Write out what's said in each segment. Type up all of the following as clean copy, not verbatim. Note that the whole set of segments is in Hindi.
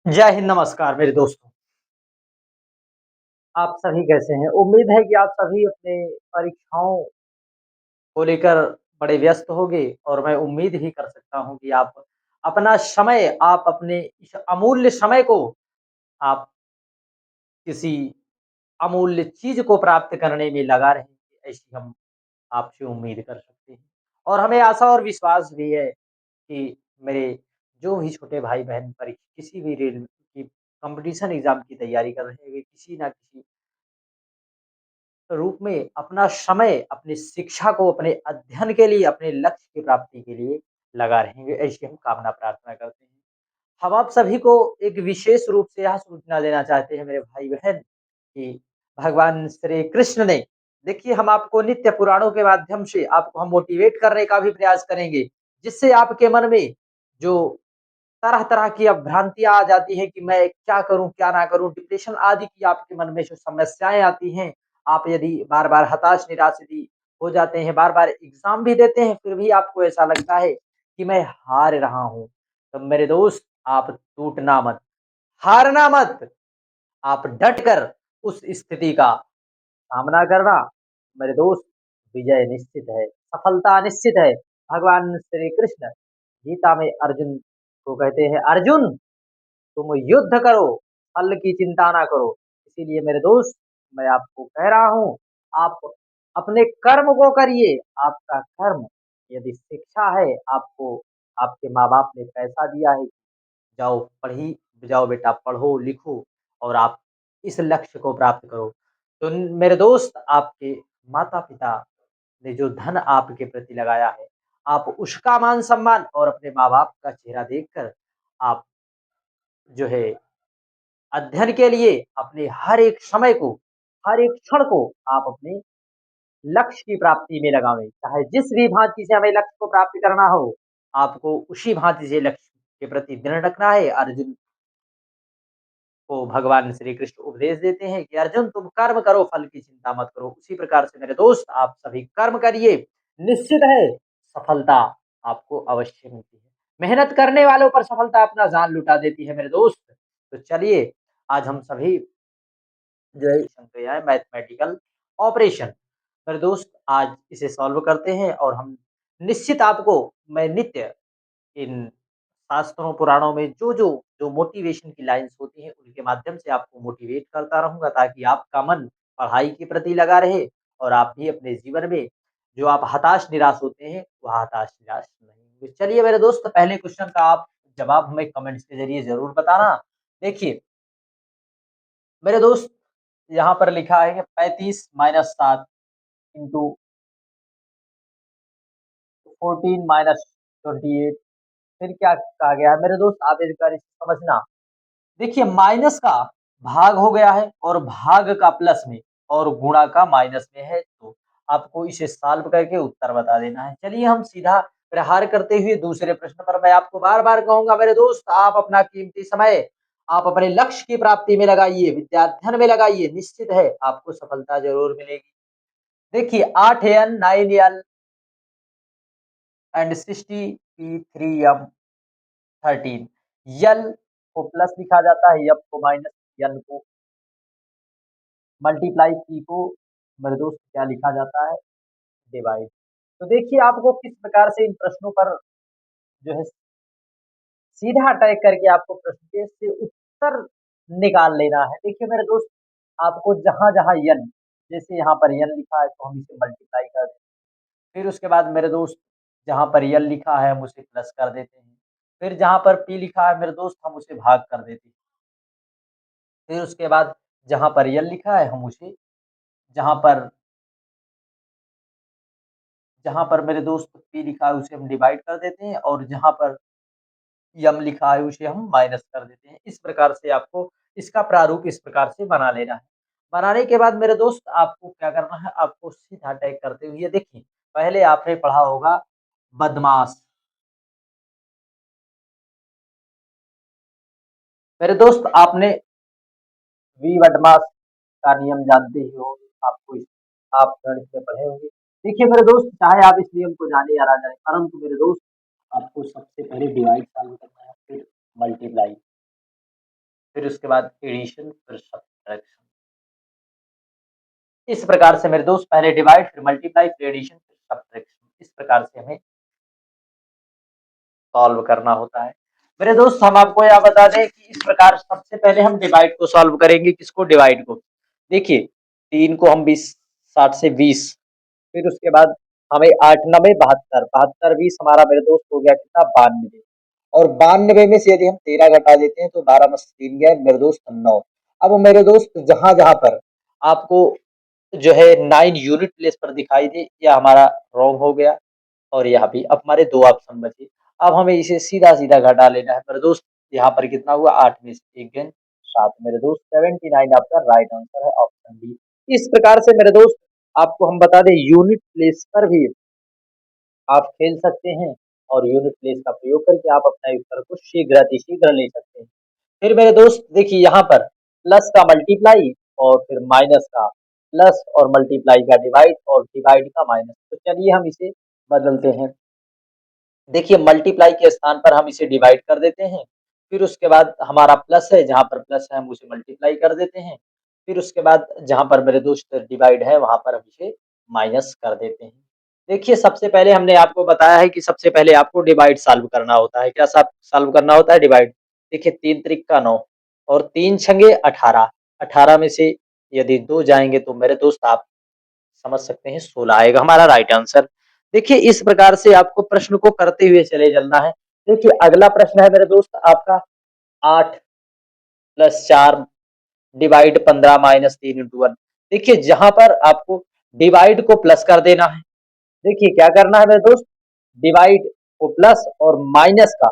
जय हिंद, नमस्कार मेरे दोस्तों। आप सभी कैसे हैं? उम्मीद है कि आप सभी अपने परीक्षाओं को लेकर बड़े व्यस्त होंगे और मैं उम्मीद ही कर सकता हूँ कि आप अपने इस अमूल्य समय को आप किसी अमूल्य चीज़ को प्राप्त करने में लगा रहेंगे, ऐसी हम आपसे उम्मीद कर सकते हैं। और हमें आशा और विश्वास भी है कि मेरे जो भी छोटे भाई-बहन किसी भी रेल की कॉम्पिटिशन एग्ज़ाम की तैयारी कर रहे हैं, वे किसी न किसी रूप में अपना समय, अपनी शिक्षा को अपने अध्ययन के लिए, अपने लक्ष्य की प्राप्ति के लिए लगा रहेंगे, ऐसी हम कामना प्रार्थना करते हैं। हम आप सभी को एक विशेष रूप से यह सूचना देना चाहते हैं मेरे भाई-बहन कि भगवान श्री कृष्ण ने देखिए हम आपको नित्य पुराणों के माध्यम से आपको हम मोटिवेट करने का भी प्रयास करेंगे, जिससे आपके मन में जो तरह-तरह की अब भ्रांतियाँ आ जाती हैं कि मैं क्या करूँ, क्या ना करूँ? डिप्रेशन आदि की आपके मन में जो समस्याएँ आती हैं, आप यदि बार-बार हताश, निराश यदि हो जाते हैं, बार-बार एग्ज़ाम भी देते हैं, फिर भी आपको ऐसा लगता है कि मैं हार रहा हूँ। तो मेरे दोस्त, आप टूटना मत, हारना मत, आप डट कर उस स्थिति का सामना करना, मेरे दोस्त, विजय निश्चित है, सफलता निश्चित है। भगवान श्री कृष्ण गीता में अर्जुन को कहते हैं, "अर्जुन, तुम युद्ध करो, फल की चिंता ना करो।" इसीलिए मेरे दोस्त, मैं आपको कह रहा हूँ, आप अपने कर्म को करिए। आपका कर्म यदि शिक्षा है, आपको आपके माँ-बाप ने पैसा दिया है, जाओ जाओ बेटा पढ़ो, लिखो और आप इस लक्ष्य को प्राप्त करो। तो मेरे दोस्त, आपके माता-पिता ने जो धन आपके प्रति लगाया है, आप उसका मान-सम्मान और अपने माँ-बाप का चेहरा देखकर आप जो है अध्ययन के लिए अपने हर एक समय को, हर एक क्षण को आप अपने लक्ष्य की प्राप्ति में लगावें। चाहे जिस भी भाँति से हमें लक्ष्य को प्राप्त करना हो, आपको उसी भाँति से लक्ष्य के प्रति दृढ़ रखना है। अर्जुन को भगवान श्री कृष्ण उपदेश देते हैं कि अर्जुन, तुम कर्म करो, फल की चिंता मत करो। उसी प्रकार से मेरे दोस्त, आप सभी कर्म करिए, निश्चित है सफलता आपको अवश्य मिलती है। मेहनत करने वालों पर सफलता अपना जान लुटा देती है मेरे दोस्त। तो चलिए, आज हम सभी जो है संक्रिया है मैथमेटिकल ऑपरेशन। मेरे दोस्त, आज इसे सॉल्व करते हैं और हम निश्चित आपको मैं नित्य इन शास्त्रों, पुराणों में जो मोटिवेशन की लाइन्स होती हैं, उनके माध्यम से आपको मोटिवेट करता रहूँगा ताकि आपका मन पढ़ाई के प्रति लगा रहे और आप भी अपने जीवन में जो आप हताश, निराश होते हैं, वह हताश, निराश नहीं होंगे। चलिए मेरे दोस्त, पहले क्वेश्चन का आप जवाब हमें कमेंट्स के ज़रिए ज़रूर बताना। देखिए, मेरे दोस्त, यहाँ पर लिखा है कि 35 माइनस 7 इंटू 14 माइनस 28, फिर क्या कहा गया है? मेरे दोस्त, आप एक बार इसे समझना। देखिए, माइनस का भाग हो गया है और भाग का प्लस में और गुणा का माइनस में है, तो आपको इसे सॉल्व करके उत्तर बता देना है। चलिए हम सीधा प्रहार करते हुए दूसरे प्रश्न पर मैं आपको बार-बार कहूँगा मेरे दोस्त, आप अपना कीमती समय आप अपने लक्ष्य की प्राप्ति में लगाइए, विद्याध्ययन में लगाइए, निश्चित है आपको सफलता ज़रूर मिलेगी। देखिए, 8n 9l एंड 60 p3m 13, यल को प्लस लिखा जाता है, एफ को माइनस, एन को मल्टीप्लाई, सी को मेरे दोस्त क्या लिखा जाता है? डिवाइड। तो देखिए आपको किस प्रकार से इन प्रश्नों पर जो है सीधा अटैक करके आपको प्रश्न के से उत्तर निकाल लेना है। देखिए मेरे दोस्त, आपको जहाँ-जहाँ यन, जैसे यहाँ पर यन लिखा है तो हम इसे मल्टीप्लाई कर दें। फिर उसके बाद मेरे दोस्त, जहाँ पर यल लिखा है हम उसे प्लस कर देते हैं। फिर जहाँ पर पी लिखा है मेरे दोस्त, हम उसे भाग कर देते हैं। फिर उसके बाद जहाँ पर यल लिखा है हम उसे जहाँ पर जहाँ पर मेरे दोस्त पी लिखा है उसे हम डिवाइड कर देते हैं और जहाँ पर यम लिखा है उसे हम माइनस कर देते हैं। इस प्रकार से आपको इसका प्रारूप इस प्रकार से बना लेना है। बनाने के बाद मेरे दोस्त, आपको क्या करना है, आपको सीधा अटैक करते हुए देखिए, पहले आपने पढ़ा होगा बदमाश। मेरे दोस्त, आपने वी बदमाश का नियम जानते ही हो, आपको आप गणित में पढ़े होंगे। देखिए मेरे दोस्त, चाहे आप इस नियम को जाने या ना जाने, परंतु मेरे दोस्त, आपको सबसे पहले डिवाइड चालू करना है, फिर मल्टीप्लाई। फिर उसके बाद एडिशन, फिर सब्ट्रैक्शन। इस प्रकार से मेरे दोस्त पहले डिवाइड, फिर मल्टीप्लाई, फिर एडिशन, फिर सब्ट्रैक्शन, इस प्रकार से हमें सॉल्व करना होता है। मेरे दोस्त हम आपको यह बता दें कि इस प्रकार सबसे पहले हम डिवाइड को सॉल्व करेंगे, किसको? डिवाइड को। देखिए 3 को हम 20 60 से 20, फिर उसके बाद हमें 8 9 72, 72 20 हमारा मेरे दोस्त हो गया कितना? 92। और 92 में से यदि हम 13 घटा देते हैं तो 12 में से 3 गया मेरे दोस्त 9। अब मेरे दोस्त जहां-जहां पर आपको जो है 9 यूनिट प्लेस पर दिखाई दे, यह हमारा रॉन्ग हो गया और यहाँ भी अब हमारे 2 ऑप्शन बचे। अब हमें इसे सीधा-सीधा घटा लेना है मेरे दोस्त। यहाँ पर कितना हुआ? 8 में से 1 गया 7 मेरे दोस्त, 79 आपका राइट आंसर है, ऑप्शन बी। इस प्रकार से मेरे दोस्त आपको हम बता दें यूनिट प्लेस पर भी आप खेल सकते हैं और यूनिट प्लेस का प्रयोग करके आप अपना उत्तर को शीघ्र अतिशीघ्र ले सकते हैं। फिर मेरे दोस्त देखिए यहाँ पर प्लस का मल्टीप्लाई और फिर माइनस का प्लस और मल्टीप्लाई का डिवाइड और डिवाइड का माइनस। तो चलिए हम इसे बदलते हैं। देखिए मल्टीप्लाई के स्थान पर हम इसे डिवाइड कर देते हैं। फिर उसके बाद हमारा प्लस है, जहाँ पर प्लस है हम उसे मल्टीप्लाई कर देते हैं। फिर उसके बाद जहाँ पर मेरे दोस्त डिवाइड है वहाँ पर हम इसे माइनस कर देते हैं। देखिए सबसे पहले हमने आपको बताया है कि सबसे पहले आपको डिवाइड सॉल्व करना होता है। क्या सॉल्व करना होता है? डिवाइड। देखिए 3 त्रिक का 9 और 3 छंगे 18, 18 में से यदि 2 जाएँगे तो मेरे दोस्त आप समझ सकते हैं 16 आएगा हमारा राइट आंसर। देखिए इस प्रकार से आपको प्रश्न को करते हुए चले चलना है। देखिए अगला प्रश्न है मेरे दोस्त आपका 8 प्लस 4 डिवाइड 15 माइनस 3 इंटू 1। देखिए जहां पर आपको डिवाइड को प्लस कर देना है। देखिए क्या करना है मेरे दोस्त? डिवाइड को प्लस और माइनस का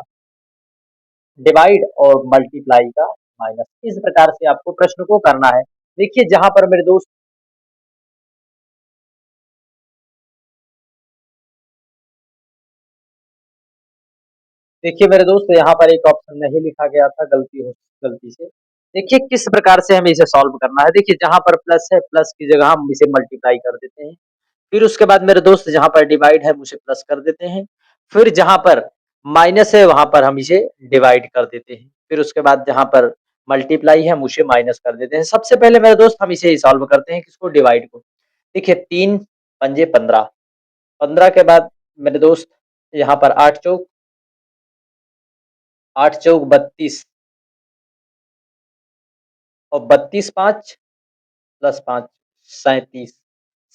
डिवाइड और मल्टीप्लाई का माइनस, इस प्रकार से आपको प्रश्न को करना है। देखिए जहां पर मेरे दोस्त देखिए मेरे दोस्त यहाँ पर एक ऑप्शन नहीं लिखा गया था, गलती से। देखिए किस प्रकार से हमें इसे सॉल्व करना है। देखिए जहाँ पर प्लस है, प्लस की जगह हम इसे मल्टीप्लाई कर देते हैं। फिर उसके बाद मेरे दोस्त जहाँ पर डिवाइड है, हम उसे प्लस कर देते हैं। फिर जहाँ पर माइनस है, वहाँ पर हम इसे डिवाइड कर देते हैं। फिर उसके बाद जहाँ पर मल्टीप्लाई है, हम उसे माइनस कर देते हैं। सबसे पहले मेरे दोस्त हम इसे सॉल्व करते हैं, किसको? डिवाइड को। देखिए 3 पंजे 15, 15 के बाद मेरे दोस्त यहाँ पर 8 चौक 8 चौक 32 और 32 5 प्लस 5 37,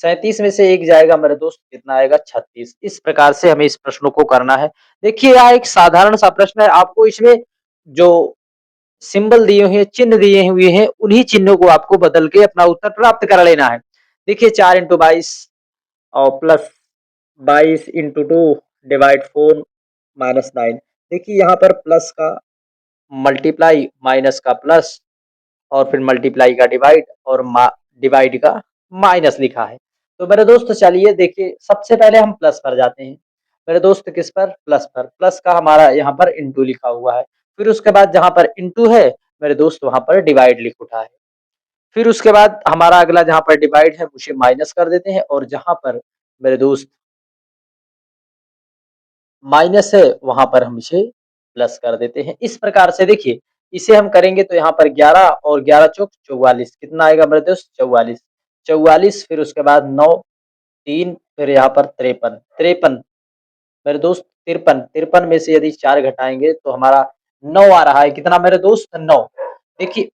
37 में से 1 जाएगा मेरे दोस्त, कितना आएगा? 36। इस प्रकार से हमें इस प्रश्न को करना है। देखिए यह एक साधारण सा प्रश्न है, आपको इसमें जो सिंबल दिए हुए हैं, चिन्ह दिए हुए हैं, उन्हीं चिन्हों को आपको बदल के अपना उत्तर प्राप्त कर लेना है। देखिए 4 इंटू 22 और प्लस 22 इंटू 2 डिवाइड 4 माइनस 9। देखिए यहाँ पर प्लस का मल्टीप्लाई, माइनस का प्लस और फिर मल्टीप्लाई का डिवाइड और डिवाइड का माइनस लिखा है। तो मेरे दोस्त चलिए देखिए सबसे पहले हम प्लस पर जाते हैं। मेरे दोस्त किस पर? प्लस पर। प्लस का हमारा यहाँ पर इंटू लिखा हुआ है। फिर उसके बाद जहाँ पर इंटू है मेरे दोस्त वहाँ पर डिवाइड लिख उठा है। फिर उसके बाद हमारा अगला जहाँ पर डिवाइड है उसे माइनस कर देते हैं और जहाँ पर मेरे दोस्त माइनस है वहाँ पर हम इसे प्लस कर देते हैं। इस प्रकार से देखिए इसे हम करेंगे तो यहाँ पर 11 और 11 चौक 44, कितना आएगा मेरे दोस्त? 44, 44 फिर उसके बाद 9 3 फिर यहाँ पर 53, 53 मेरे दोस्त 53, 53 में से यदि 4 घटाएंगे तो हमारा 9 आ रहा है, कितना मेरे दोस्त? 9। देखिए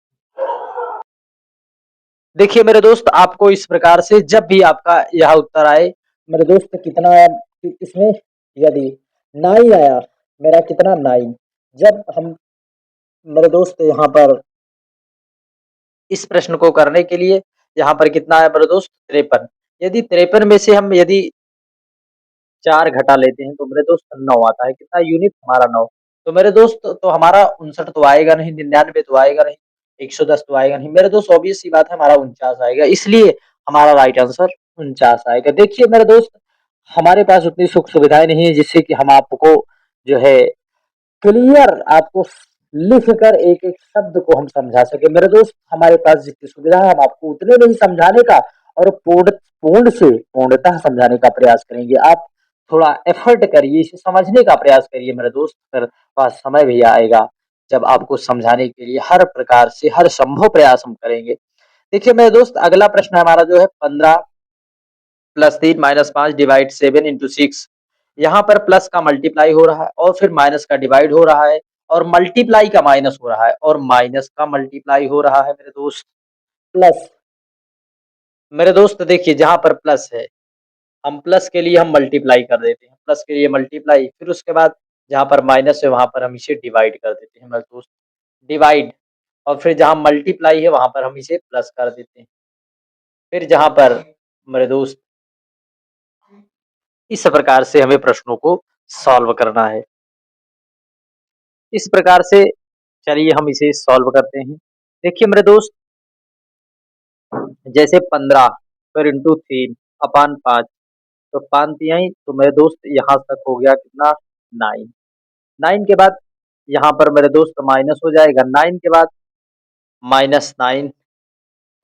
देखिए मेरे दोस्त आपको इस प्रकार से जब भी आपका यह उत्तर आए मेरे दोस्त कितना आया इसमें? यदि 9 आया मेरा, कितना? 9। जब हम मेरे दोस्त यहाँ पर इस प्रश्न को करने के लिए यहाँ पर कितना है मेरे दोस्त? 53। यदि 53 में से हम यदि 4 घटा लेते हैं तो मेरे दोस्त 9 आता है, कितना यूनिट? हमारा 9। तो मेरे दोस्त तो हमारा 59 तो आएगा नहीं, 99 तो आएगा नहीं, 110 तो आएगा नहीं। मेरे दोस्त ऑब्वियस सी बात है हमारा 49 आएगा, इसलिए हमारा राइट आंसर 49 आएगा। देखिए मेरे दोस्त हमारे पास उतनी सुख सुविधाएं नहीं है जिससे कि हम आपको जो है क्लियर आपको लिख कर एक-एक शब्द को हम समझा सके। मेरे दोस्त हमारे पास जितनी सुविधा है हम आपको उतने में ही समझाने का और पूर्ण से पूर्णतः समझाने का प्रयास करेंगे। आप थोड़ा एफर्ट करिए, इसे समझने का प्रयास करिए मेरे दोस्त, फिर पास समय भी आएगा। जब आपको समझाने के लिए हर प्रकार से हर संभव प्रयास हम करेंगे। देखिए मेरे दोस्त अगला प्रश्न हमारा जो है 15 प्लस 3 माइनस 5 डिवाइड 7 इंटू 6। यहाँ पर प्लस का मल्टीप्लाई हो रहा है और फिर माइनस का डिवाइड हो रहा है और मल्टीप्लाई का माइनस हो रहा है और माइनस का मल्टीप्लाई हो रहा है मेरे दोस्त। प्लस मेरे दोस्त देखिए जहाँ पर प्लस है हम प्लस के लिए हम मल्टीप्लाई कर देते हैं, प्लस के लिए मल्टीप्लाई, फिर उसके बाद जहाँ पर माइनस है वहाँ पर हम इसे डिवाइड कर देते हैं मेरे दोस्त, डिवाइड, और फिर जहाँ मल्टीप्लाई है वहाँ पर हम इसे प्लस कर देते हैं। फिर जहाँ पर मेरे दोस्त इस प्रकार से हमें प्रश्नों को सॉल्व करना है। इस प्रकार से चलिए हम इसे सॉल्व करते हैं। देखिए मेरे दोस्त जैसे 15 फिर इंटू 3 अपान 5, तो 5 तिहाई तो मेरे दोस्त यहाँ तक हो गया कितना 9। 9 के बाद यहाँ पर मेरे दोस्त माइनस हो जाएगा, 9 के बाद माइनस 9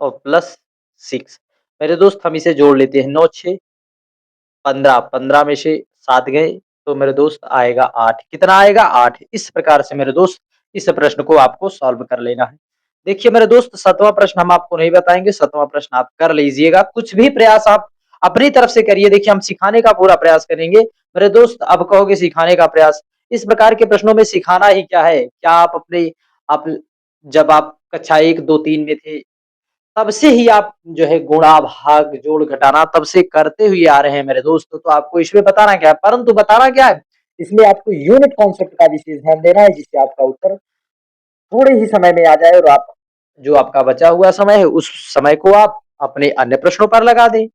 और प्लस 6। मेरे दोस्त हम इसे जोड़ लेते हैं, 9 6 15, 15 में से 7 गए तो मेरे दोस्त आएगा 8। कितना आएगा 8। इस प्रकार से मेरे दोस्त इस प्रश्न को आपको सॉल्व कर लेना है। देखिए मेरे दोस्त 7वां प्रश्न हम आपको नहीं बताएंगे, 7वां प्रश्न आप कर लीजिएगा। कुछ भी प्रयास आप अपनी तरफ से करिए, देखिए हम सिखाने का पूरा प्रयास करेंगे। मेरे दोस्त अब कहोगे सिखाने का प्रयास, इस प्रकार के प्रश्नों में सिखाना ही क्या है? क्या आप जब आप कक्षा 1, 2, 3 में थे तब से ही आप जो है गुणा, भाग, जोड़, घटाना तब से करते हुए आ रहे हैं मेरे दोस्त, तो आपको इसमें बताना क्या है? परंतु बताना क्या है? इसमें आपको यूनिट कॉन्सेप्ट का विशेष ध्यान देना है जिससे आपका उत्तर थोड़े ही समय में आ जाए और आप जो आपका बचा हुआ समय है उस समय को आप अपने अन्य प्रश्नों पर लगा दें।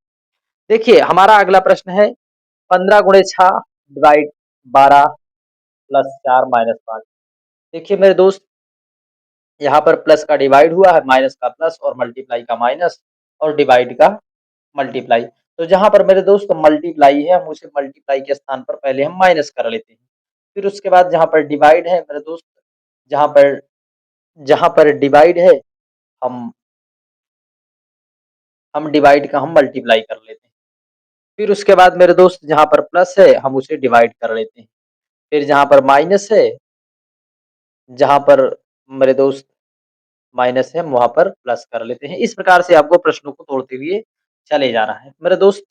देखिए हमारा अगला प्रश्न है 15 गुणे 6 डिवाइड 12 प्लस 4 माइनस 5। देखिए मेरे दोस्त यहाँ पर प्लस का डिवाइड हुआ है, माइनस का प्लस और मल्टीप्लाई का माइनस और डिवाइड का मल्टीप्लाई। तो जहाँ पर मेरे दोस्त मल्टीप्लाई है हम उसे मल्टीप्लाई के स्थान पर पहले हम माइनस कर लेते हैं। फिर उसके बाद जहाँ पर डिवाइड है मेरे दोस्त, जहाँ पर जहाँ पर डिवाइड है हम डिवाइड का हम मल्टीप्लाई कर लेते हैं। फिर उसके बाद मेरे दोस्त जहाँ पर प्लस है हम उसे डिवाइड कर लेते हैं। फिर जहाँ पर माइनस है, जहाँ पर मेरे दोस्त माइनस है हम वहाँ पर प्लस कर लेते हैं। इस प्रकार से आपको प्रश्नों को तोड़ते हुए चले जाना है। मेरे दोस्त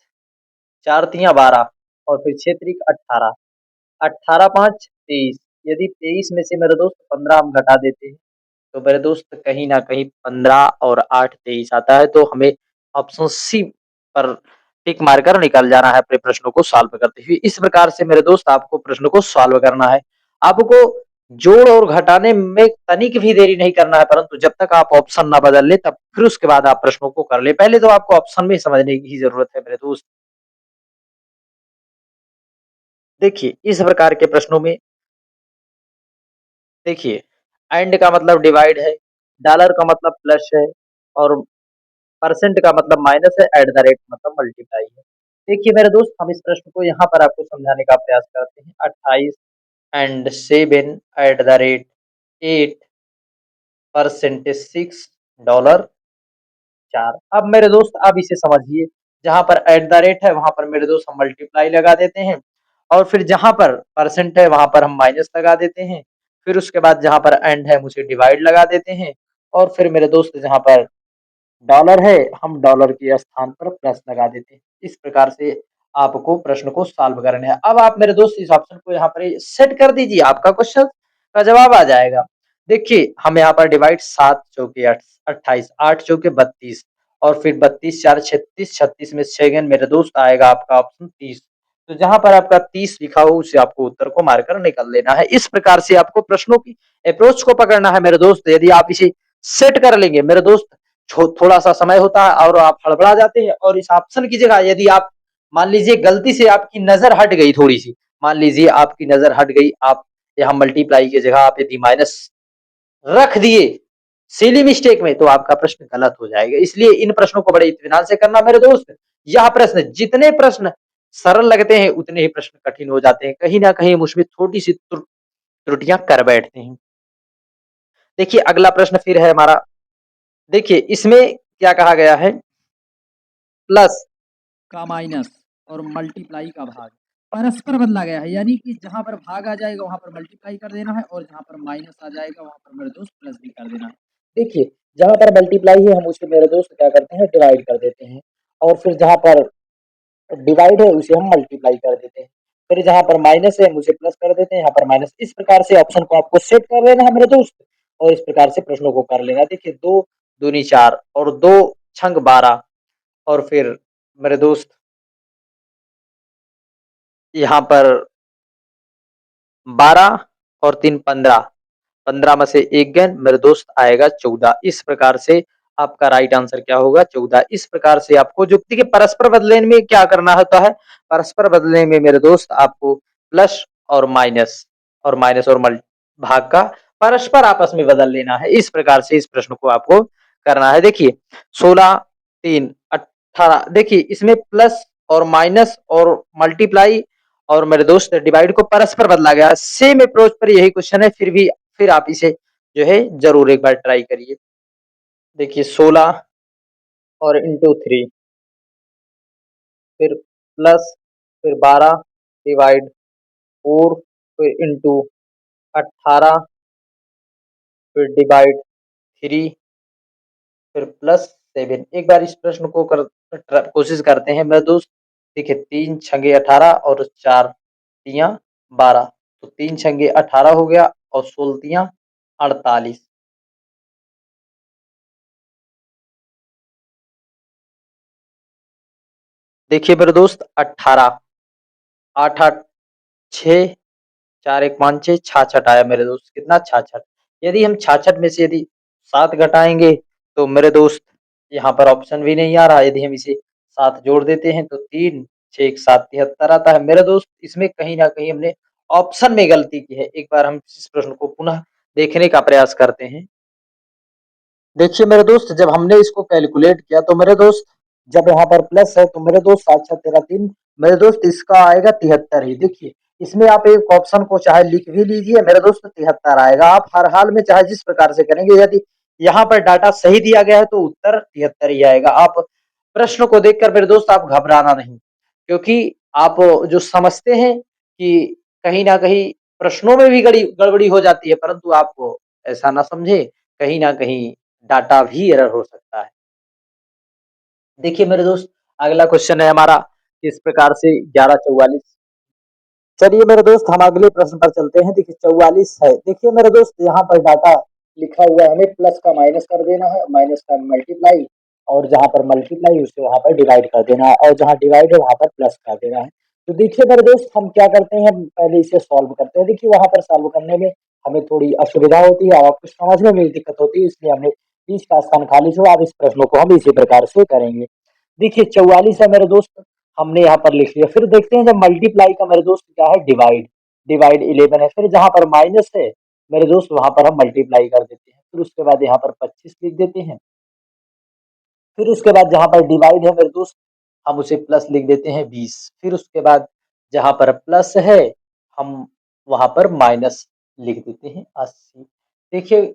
4 तिया 12 और फिर 6 त्रिक 18, 18 5 23। यदि 23 में से मेरे दोस्त 15 हम घटा देते हैं तो मेरे दोस्त कहीं न कहीं 15 और 8 23 आता है, तो हमें ऑप्शन सी पर टिक मारकर निकल जाना है अपने प्रश्नों को सॉल्व करते हुए। इस प्रकार से मेरे दोस्त आपको प्रश्न को सॉल्व करना है। आपको जोड़ और घटाने में तनिक भी देरी नहीं करना है, परंतु जब तक आप ऑप्शन ना बदल ले तब फिर उसके बाद आप प्रश्नों को कर ले। पहले तो आपको ऑप्शन में समझने की जरूरत है मेरे दोस्त। देखिए इस प्रकार के प्रश्नों में देखिए एंड का मतलब डिवाइड है, डॉलर का मतलब प्लस है और परसेंट का मतलब माइनस है, एट द रेट मतलब मल्टीप्लाई है। देखिए मेरे दोस्त हम इस प्रश्न को यहाँ पर आपको समझाने का प्रयास करते हैं। 28 and 7 at the rate 8 percentage 6 dollar 4। अब मेरे दोस्त आप इसे समझिए, जहाँ पर एट द रेट है वहाँ पर मेरे दोस्त हम मल्टीप्लाई लगा देते हैं और फिर जहाँ पर परसेंट है वहाँ पर हम माइनस लगा देते हैं। फिर उसके बाद जहाँ पर एंड है हम उसे डिवाइड लगा देते हैं और फिर मेरे दोस्त जहाँ पर डॉलर है हम डॉलर के स्थान पर प्लस लगा देते हैं। इस प्रकार से आपको प्रश्न को सॉल्व करना है। अब आप मेरे दोस्त इस ऑप्शन को यहाँ पर सेट कर दीजिए, आपका क्वेश्चन का जवाब आ जाएगा। देखिए हम यहाँ पर डिवाइड 7 चौके 28, 8 चौके 32 और फिर 32 4 36, 36 में 6 गेन मेरे दोस्त आएगा आपका ऑप्शन 30। तो जहाँ पर आपका 30 लिखा हो उसे आपको उत्तर को मारकर निकल लेना है। इस प्रकार से आपको प्रश्नों की अप्रोच को पकड़ना है मेरे दोस्त। यदि आप इसे सेट कर लेंगे मेरे दोस्त, थोड़ा सा समय होता है और आप हड़बड़ा जाते हैं और इस ऑप्शन की जगह यदि आप मान लीजिए गलती से आपकी नजर हट गई थोड़ी सी, मान लीजिए आपकी नजर हट गई, आप यहाँ मल्टीप्लाई की जगह आप यदि माइनस रख दिए सिली मिस्टेक में तो आपका प्रश्न गलत हो जाएगा। इसलिए इन प्रश्नों को बड़े इत्मीनान से करना मेरे दोस्त। यह प्रश्न जितने प्रश्न सरल लगते हैं उतने ही प्रश्न कठिन हो जाते हैं, कहीं ना कहीं हम उसमें छोटी सी त्रुटियां कर बैठते हैं। देखिए अगला प्रश्न फिर है हमारा, देखिए इसमें क्या कहा गया है, प्लस का माइनस और मल्टीप्लाई का भाग। परस्पर बदला गया है, यानी कि जहाँ पर भाग आ जाएगा वहाँ पर मल्टीप्लाई कर देना है और जहाँ पर माइनस आ जाएगा वहाँ पर मेरे दोस्त प्लस भी कर देना है। देखिए, जहाँ पर मल्टीप्लाई है हम उसे मेरे दोस्त क्या करते हैं डिवाइड कर देते हैं और फिर जहाँ पर डिवाइड है उसे हम मल्टीप्लाई कर देते हैं। फिर जहाँ पर माइनस है हम उसे प्लस कर देते हैं, यहाँ पर माइनस। इस प्रकार से ऑप्शन को आपको सेट कर लेना है मेरे दोस्त और इस प्रकार से प्रश्नों को कर लेना। देखिए 2 दूनी 4 और 2 छंग 12 और फिर मेरे दोस्त यहाँ पर 12 और 3 15, 15 में से 1 गए मेरे दोस्त आएगा 14। इस प्रकार से आपका राइट आंसर क्या होगा 14। इस प्रकार से आपको जो देखिए परस्पर बदलने में क्या करना होता है, परस्पर बदलने में मेरे दोस्त आपको प्लस और माइनस और भाग का परस्पर आपस में बदल लेना है। इस प्रकार से इस प्रश्न को आपको करना है। देखिए 16 3 18, देखिए इसमें प्लस और माइनस और मल्टीप्लाई और मेरे दोस्त डिवाइड को परस्पर बदला गया। सेम अप्रोच पर यही क्वेश्चन है, फिर आप इसे जो है जरूर एक बार ट्राई करिए। देखिए 16 और इंटू 3 फिर प्लस फिर 12 डिवाइड 4 फिर इंटू 18 फिर डिवाइड 3 फिर प्लस 7। एक बार इस प्रश्न को कोशिश करते हैं मेरे दोस्त। देखिए 3 छंगे 18 और 4 तियां 12, तो 3 छंगे 18 हो गया और 16 तियां 48। देखिए मेरे दोस्त 18 8 8 6 4 1 5 6 66 आया मेरे दोस्त। कितना 66। यदि हम 66 में से यदि 7 घटाएंगे तो मेरे दोस्त यहाँ पर ऑप्शन भी नहीं आ रहा। यदि हम इसे 7 जोड़ देते हैं तो 3 6 1 7 73 आता है मेरे दोस्त। इसमें कहीं ना कहीं हमने ऑप्शन में गलती की है। एक बार हम इस प्रश्न को पुनः देखने का प्रयास करते हैं। देखिए मेरे दोस्त जब हमने इसको कैलकुलेट किया तो मेरे दोस्त जब यहाँ पर प्लस है तो मेरे दोस्त 7 7 13 3 मेरे दोस्त इसका आएगा 73 ही। देखिए इसमें आप एक ऑप्शन को चाहे लिख भी लीजिए मेरे दोस्त 73 आएगा। आप हर हाल में चाहे जिस प्रकार से करेंगे यदि यहाँ पर डाटा सही दिया गया है तो उत्तर 73 ही आएगा। आप प्रश्न को देखकर मेरे दोस्त आप घबराना नहीं, क्योंकि आप जो समझते हैं कि कहीं ना कहीं प्रश्नों में भी गड़बड़ी हो जाती है, परंतु आप ऐसा ना समझे, कहीं ना कहीं डाटा भी एरर हो सकता है। देखिए मेरे दोस्त अगला क्वेश्चन है हमारा किस प्रकार से 1144। चलिए मेरे दोस्त हम अगले प्रश्न पर चलते हैं। देखिए 44 है। देखिए मेरे दोस्त यहाँ पर डाटा लिखा हुआ है, हमें प्लस का माइनस कर देना है, माइनस का मल्टीप्लाई और जहाँ पर मल्टीप्लाई उसे वहां पर डिवाइड कर देना है और जहाँ डिवाइड है वहां पर प्लस कर देना है। तो देखिए मेरे दोस्त हम क्या करते हैं, हम पहले इसे सॉल्व करते हैं। देखिए वहां पर सॉल्व करने में हमें थोड़ी असुविधा होती है और आपको समझने में दिक्कत होती है, इसलिए हमने बीच का स्थान खाली छोड़ा। अब इस प्रश्न को हम इसी प्रकार से करेंगे। देखिए 44 है मेरे दोस्त, हमने यहाँ पर लिख लिया। फिर देखते हैं जब मल्टीप्लाई का मेरे दोस्त क्या है डिवाइड, डिवाइड 11 है। फिर जहाँ पर माइनस है मेरे दोस्त वहां पर हम मल्टीप्लाई कर देते हैं। फिर उसके बाद यहाँ पर 25 लिख देते हैं। फिर उसके बाद जहाँ पर डिवाइड है मेरे दोस्त हम उसे प्लस लिख देते हैं 20। फिर उसके बाद जहाँ पर प्लस है हम वहां पर माइनस लिख देते हैं 80। देखिए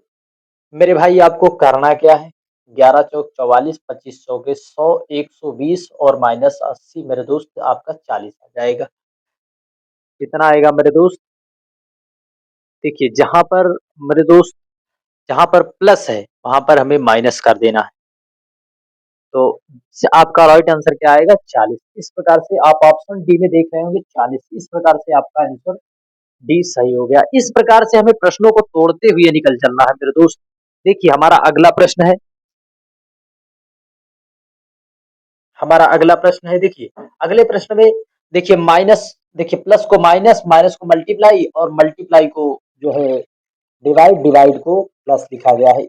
मेरे भाई आपको करना क्या है, 11 चौक 44, 25 चौके 100, 120 और माइनस 80 मेरे दोस्त आपका 40 आ जाएगा। कितना आएगा मेरे दोस्त? देखिए जहां पर मेरे दोस्त जहां पर प्लस है वहां पर हमें माइनस कर देना है, तो आपका राइट आंसर क्या आएगा 40। इस प्रकार से आप ऑप्शन डी में देख रहे होंगे 40। इस प्रकार से आपका आंसर डी सही हो गया। इस प्रकार से हमें प्रश्नों को तोड़ते हुए निकल चलना है मेरे दोस्त। देखिए हमारा अगला प्रश्न है। देखिए अगले प्रश्न में देखिए माइनस, देखिए प्लस को माइनस, माइनस को मल्टीप्लाई और मल्टीप्लाई को जो है डिवाइड, डिवाइड को प्लस लिखा गया है।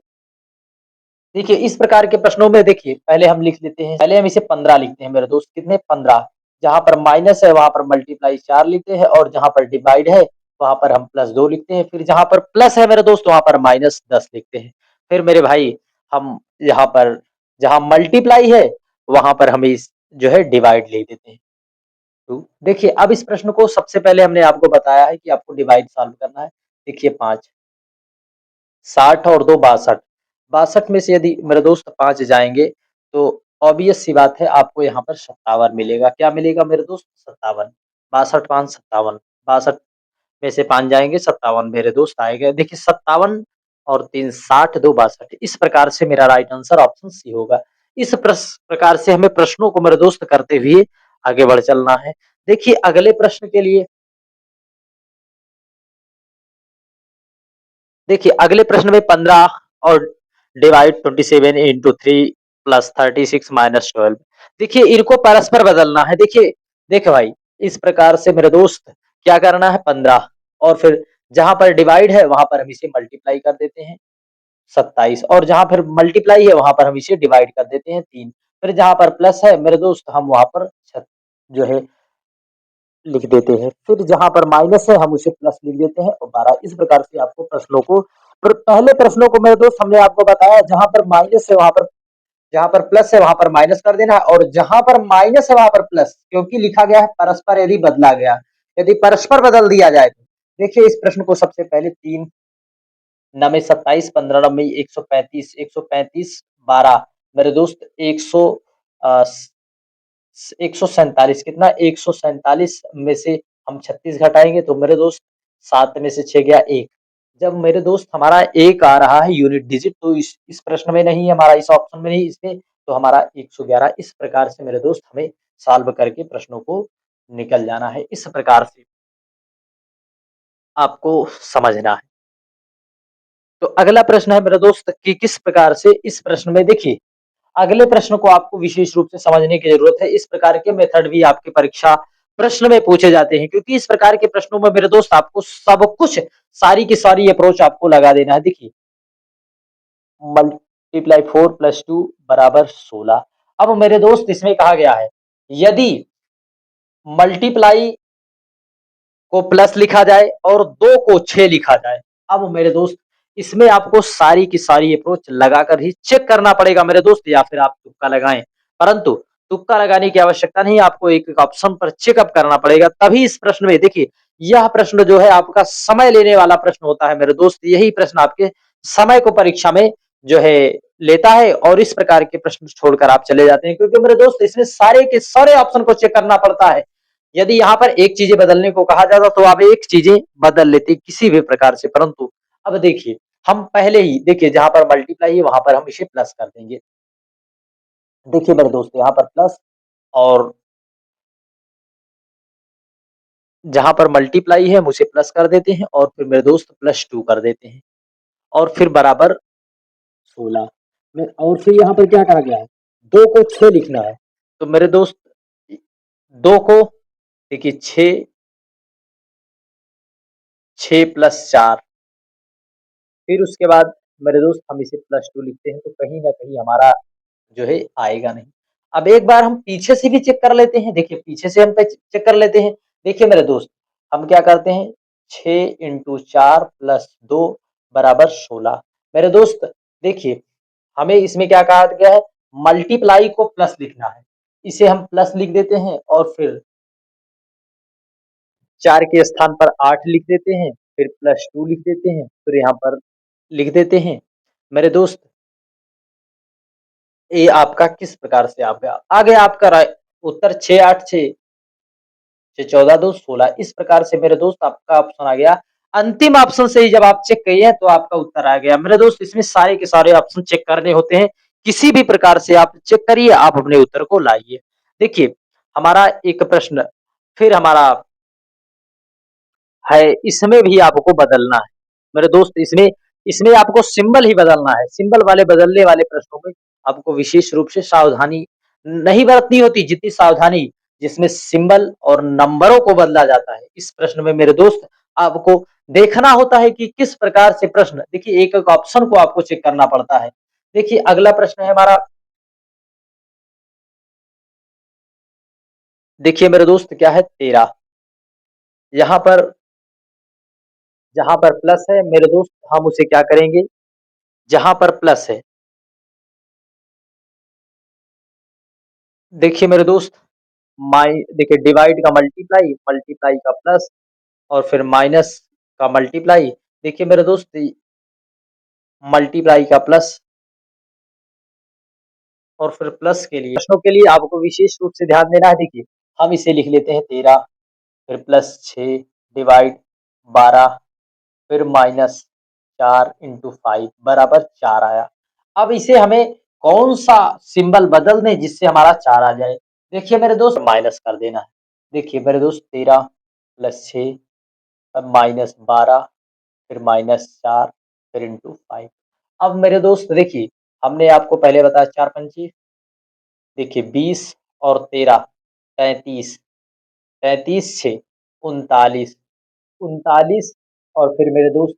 देखिए इस प्रकार के प्रश्नों में देखिए पहले हम लिख लेते हैं, पहले हम इसे 15 लिखते हैं मेरे दोस्त। कितने 15, जहां पर माइनस है वहां पर मल्टीप्लाई 4 लिखते हैं और जहां पर डिवाइड है वहां पर हम प्लस 2 लिखते हैं। फिर जहां पर प्लस है मेरे दोस्त वहां पर माइनस 10 लिखते हैं। फिर मेरे भाई हम यहाँ पर जहां मल्टीप्लाई है वहां पर हम इस जो है डिवाइड लिख देते हैं। तो देखिए अब इस प्रश्न को सबसे पहले हमने आपको बताया है कि आपको डिवाइड सॉल्व करना है। देखिए 5 60 और 2 62, 62 में से यदि मेरे दोस्त 5 जाएंगे तो ऑब्वियस सी बात है आपको यहाँ पर 57 मिलेगा। क्या मिलेगा मेरे दोस्त? 57। 62 5 57, 62 में से 5 जाएँगे 57 मेरे दोस्त आएगा। देखिए 57 और 3 60 2 62 इस प्रकार से मेरा राइट आंसर ऑप्शन सी होगा। इस प्रकार से हमें प्रश्नों को मेरे दोस्त करते हुए आगे बढ़ चलना है। देखिए अगले प्रश्न के लिए देखिए अगले प्रश्न में 15 और डिवाइड 27 इंटू 3 प्लस 36 माइनस 12 देखिए इनको परस्पर बदलना है। देखिए भाई इस प्रकार से मेरे दोस्त क्या करना है 15 और फिर जहां पर डिवाइड है वहां पर हम इसे मल्टीप्लाई कर देते हैं 27 और जहां पर मल्टीप्लाई है वहां पर हम इसे डिवाइड कर देते हैं 3 फिर जहां पर प्लस है मेरे दोस्त हम वहां पर जो है लिख देते हैं। फिर जहाँ पर माइनस है हम उसे प्लस लिख देते हैं और 12 इस प्रकार से आपको प्रश्नों को पहले प्रश्नों को मेरे दोस्त हमने आपको बताया जहाँ पर माइनस है वहां पर जहां पर प्लस है वहां पर माइनस कर देना है और जहां पर माइनस है वहां पर प्लस क्योंकि लिखा गया है परस्पर यदि बदला गया यदि परस्पर बदल दिया जाए तो देखिए इस प्रश्न को सबसे पहले 3 नवे 27 15 नवे 135 135 12 मेरे दोस्त 147 कितना 147 में से हम 36 घटाएंगे तो मेरे दोस्त 7 में से 6 गया 1 जब मेरे दोस्त हमारा 1 आ रहा है यूनिट डिजिट तो इस प्रश्न में नहीं हमारा इस ऑप्शन में नहीं इसमें तो हमारा 111 इस प्रकार से मेरे दोस्त हमें सॉल्व करके प्रश्नों को निकल जाना है इस प्रकार से आपको समझना है। तो अगला प्रश्न है मेरे दोस्त कि किस प्रकार से इस प्रश्न में देखिए अगले प्रश्न को आपको विशेष रूप से समझने की जरूरत है। इस प्रकार के मेथड भी आपकी परीक्षा प्रश्न में पूछे जाते हैं क्योंकि इस प्रकार के प्रश्नों में मेरे दोस्त आपको सब कुछ सारी की सारी अप्रोच आपको लगा देना है। देखिए मल्टीप्लाई 4 प्लस 2 बराबर 16 अब मेरे दोस्त इसमें कहा गया है यदि मल्टीप्लाई को प्लस लिखा जाए और 2 को 6 लिखा जाए अब मेरे दोस्त इसमें आपको सारी की सारी अप्रोच लगाकर ही चेक करना पड़ेगा मेरे दोस्त या फिर आप तुक्का लगाएं परंतु तुक्का लगाने की आवश्यकता नहीं आपको एक एक ऑप्शन पर चेकअप करना पड़ेगा तभी इस प्रश्न में देखिए यह प्रश्न जो है आपका समय लेने वाला प्रश्न होता है मेरे दोस्त यही प्रश्न आपके समय को परीक्षा में जो है लेता है और इस प्रकार के प्रश्न छोड़कर आप चले जाते हैं क्योंकि मेरे दोस्त इसमें सारे के सारे ऑप्शन को चेक करना पड़ता है यदि यहाँ पर एक चीजें बदलने को कहा जाता तो आप एक चीजें बदल लेते किसी भी प्रकार से परंतु अब देखिए हम पहले ही देखिए जहां पर मल्टीप्लाई है वहां पर हम इसे प्लस कर देंगे देखिए मेरे दोस्त यहाँ पर प्लस और जहां पर मल्टीप्लाई है हम उसे प्लस कर देते हैं और फिर मेरे दोस्त +2 कर देते हैं और फिर बराबर 16 में और फिर यहाँ पर क्या कहा गया है 2 को 6 लिखना है तो मेरे दोस्त 2 को देखिए 6 प्लस 4 फिर उसके बाद मेरे दोस्त हम इसे +2 लिखते हैं तो कहीं न कहीं हमारा जो है आएगा नहीं। अब एक बार हम पीछे से भी चेक कर लेते हैं, देखिए पीछे से हम चेक कर लेते हैं। देखिए मेरे दोस्त, हम क्या करते हैं 6 इंटू 4 प्लस 2 बराबर 16। मेरे दोस्त देखिए, हमें इसमें क्या कहा गया है मल्टीप्लाई को प्लस लिखना है। इसे हम प्लस लिख देते हैं और फिर 4 के स्थान पर 8 लिख देते हैं, फिर +2 लिख देते हैं, फिर यहाँ पर लिख देते हैं। मेरे दोस्त ये आपका किस प्रकार से आ गया आपका उत्तर 686 6 14 2 16 इस प्रकार से मेरे दोस्त आपका ऑप्शन आ गया। अंतिम ऑप्शन से ही जब आप चेक किए तो आपका उत्तर आ गया। मेरे दोस्त इसमें सारे के सारे ऑप्शन चेक करने होते हैं। किसी भी प्रकार से आप चेक करिए, आप अपने उत्तर को लाइए। देखिए, हमारा एक प्रश्न फिर हमारा है, इसमें भी आपको बदलना है। मेरे दोस्त इसमें इसमें आपको सिंबल ही बदलना है। सिंबल वाले बदलने वाले प्रश्नों में आपको विशेष रूप से सावधानी नहीं बरतनी होती जितनी सावधानी जिसमें सिंबल और नंबरों को बदला जाता है। इस प्रश्न में मेरे दोस्त आपको देखना होता है कि किस प्रकार से प्रश्न देखिए एक-एक ऑप्शन को आपको चेक करना पड़ता है। देखिए अगला प्रश्न है हमारा देखिए मेरे दोस्त क्या है 13 यहाँ पर जहाँ पर प्लस है मेरे दोस्त हम उसे क्या करेंगे जहाँ पर प्लस है देखिए मेरे दोस्त देखिए डिवाइड का मल्टीप्लाई मल्टीप्लाई का प्लस और फिर माइनस का मल्टीप्लाई देखिए मेरे दोस्त मल्टीप्लाई का प्लस और फिर प्लस के लिए प्रश्नों के लिए आपको विशेष रूप से ध्यान देना है देखिए हम इसे लिख लेते हैं 13 फिर +6 डिवाइड 12 फिर -4 इंटू 5 बराबर 4 आया। अब इसे हमें कौन सा सिंबल बदल दें जिससे हमारा 4 आ जाए। देखिए मेरे दोस्त माइनस कर देना है। देखिए मेरे दोस्त 13 प्लस 6 अब -12 फिर -4 फिर इंटू 5। अब मेरे दोस्त देखिए हमने आपको पहले बताया 4 पंचे देखिए 20 और 13 33 33 6 39 39 और फिर मेरे दोस्त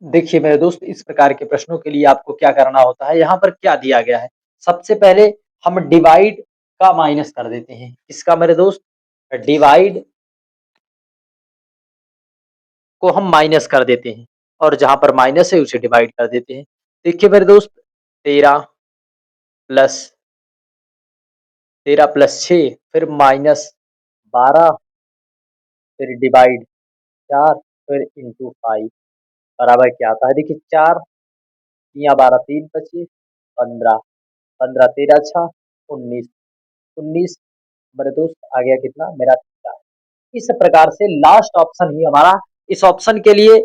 देखिए मेरे दोस्त इस प्रकार के प्रश्नों के लिए आपको क्या करना होता है, यहाँ पर क्या दिया गया है। सबसे पहले हम डिवाइड का माइनस कर देते हैं। इसका मेरे दोस्त डिवाइड को हम माइनस कर देते हैं और जहाँ पर माइनस है उसे डिवाइड कर देते हैं। देखिए मेरे दोस्त 13 प्लस 6 फिर -12 फिर डिवाइड 4 फिर इंटू 5 बराबर क्या आता है। देखिए 4 तिया 12 3 बचे 15 15 13 छा 19 19 मेरे दोस्त आ गया कितना मेरा 4। इस प्रकार से लास्ट ऑप्शन ही हमारा इस ऑप्शन के लिए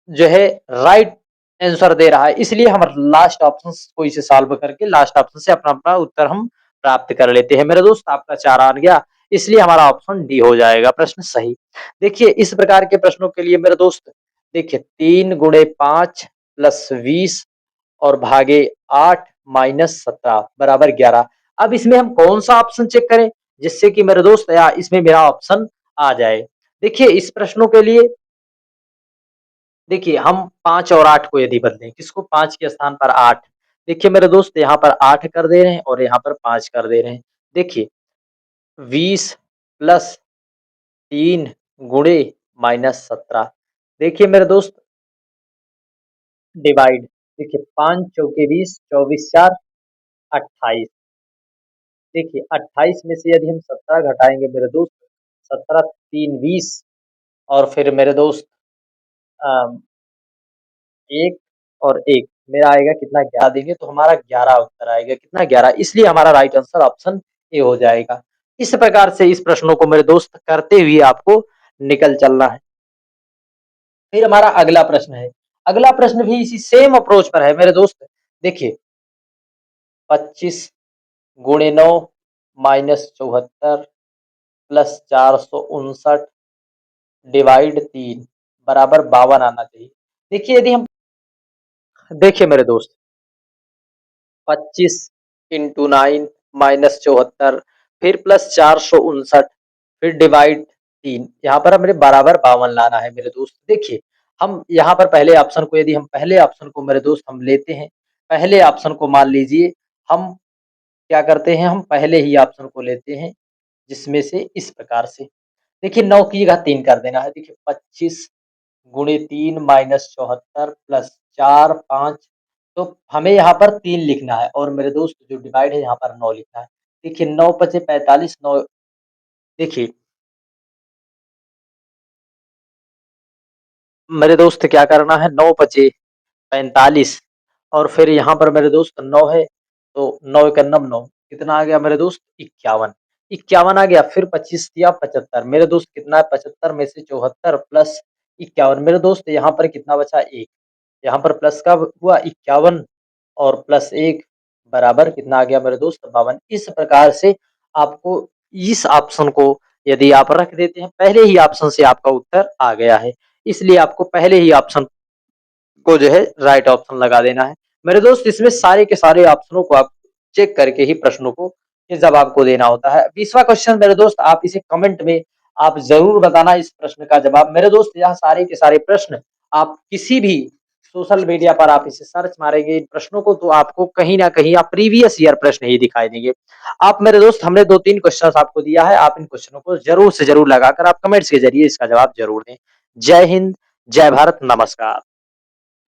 जो है राइट आंसर दे रहा है, इसलिए हम लास्ट ऑप्शन को इसे सॉल्व करके लास्ट ऑप्शन से अपना अपना उत्तर हम प्राप्त कर लेते हैं। मेरे दोस्त आपका 4 आ गया, इसलिए हमारा ऑप्शन डी हो जाएगा प्रश्न सही। देखिए इस प्रकार के प्रश्नों के लिए मेरे दोस्त देखिए 3 गुणे 5 प्लस 20 और भागे 8 माइनस 17 बराबर 11। अब इसमें हम कौन सा ऑप्शन चेक करें जिससे कि मेरे दोस्त या इसमें मेरा ऑप्शन आ जाए। देखिए इस प्रश्नों के लिए देखिए हम 5 और 8 को यदि बदलें, किसको 5 के स्थान पर 8। देखिए मेरे दोस्त यहाँ पर 8 कर दे रहे हैं और यहाँ पर 5 कर दे रहे हैं। देखिए 20 प्लस 3 गुणे -17। देखिए मेरे दोस्त डिवाइड देखिए 5 चौके 20 24 4 28। देखिए 28 में से यदि हम 17 घटाएंगे मेरे दोस्त 17 3 20 और फिर मेरे दोस्त अ, 1 और 1 मेरा आएगा कितना 11 देंगे तो हमारा 11 उत्तर आएगा कितना 11, इसलिए हमारा राइट आंसर ऑप्शन ए हो जाएगा। इस प्रकार से इस प्रश्नों को मेरे दोस्त करते हुए आपको निकल चलना है। फिर हमारा अगला प्रश्न है। अगला प्रश्न भी इसी सेम अप्रोच पर है मेरे दोस्त। देखिए 25 गुणे 9 माइनस 74 प्लस 459 डिवाइड 3 बराबर 52 आना चाहिए। देखिए यदि हम देखिए मेरे दोस्त 25 इंटू 9 माइनस 74 फिर प्लस 459 फिर डिवाइड 3 यहाँ पर हमें बराबर 52 लाना है मेरे दोस्त। देखिए हम यहाँ पर पहले ऑप्शन को यदि हम पहले ऑप्शन को मेरे दोस्त हम लेते हैं, पहले ऑप्शन को मान लीजिए हम क्या करते हैं, हम पहले ही ऑप्शन को लेते हैं जिसमें से इस प्रकार से देखिए 9 की जगह 3 कर देना है। देखिए 25 गुणे 3 माइनस 74 प्लस 4 5 तो हमें यहाँ पर 3 लिखना है और मेरे दोस्त जो डिवाइड है यहाँ पर 9 लिखना है। देखिए 9 पचे 45 9 देखिए मेरे दोस्त क्या करना है 9 पचे 45 और फिर यहाँ पर मेरे दोस्त 9 है तो 9 एकम 9 कितना आ गया मेरे दोस्त 51 51 आ गया फिर 25 दिया 75 मेरे दोस्त कितना है 75 में से 74 प्लस 51 मेरे दोस्त यहाँ पर कितना बचा 1 यहाँ पर प्लस का हुआ 51 और प्लस 1 बराबर कितना आ गया मेरे दोस्त 52। इस प्रकार से आपको इस ऑप्शन को यदि आप रख देते हैं पहले ही ऑप्शन से आपका उत्तर आ गया है, इसलिए आपको पहले ही ऑप्शन को जो है राइट ऑप्शन लगा देना है। मेरे दोस्त इसमें सारे के सारे ऑप्शनों को आप चेक करके ही प्रश्नों को ये जवाब को देना होता है। 20वां क्वेश्चन मेरे दोस्त आप इसे कमेंट में आप ज़रूर बताना इस प्रश्न का जवाब। मेरे दोस्त यह सारे के सारे प्रश्न आप किसी भी सोशल मीडिया पर आप इसे सर्च मारेंगे इन प्रश्नों को तो आपको कहीं न कहीं आप प्रीवियस ईयर प्रश्न ही दिखाई देंगे। आप मेरे दोस्त हमने 2-3 क्वेश्चन्स आपको दिया है, आप इन क्वेश्चनों को ज़रूर से ज़रूर लगाकर आप कमेंट्स के ज़रिए इसका जवाब ज़रूर दें। जय हिंद, जय भारत, नमस्कार।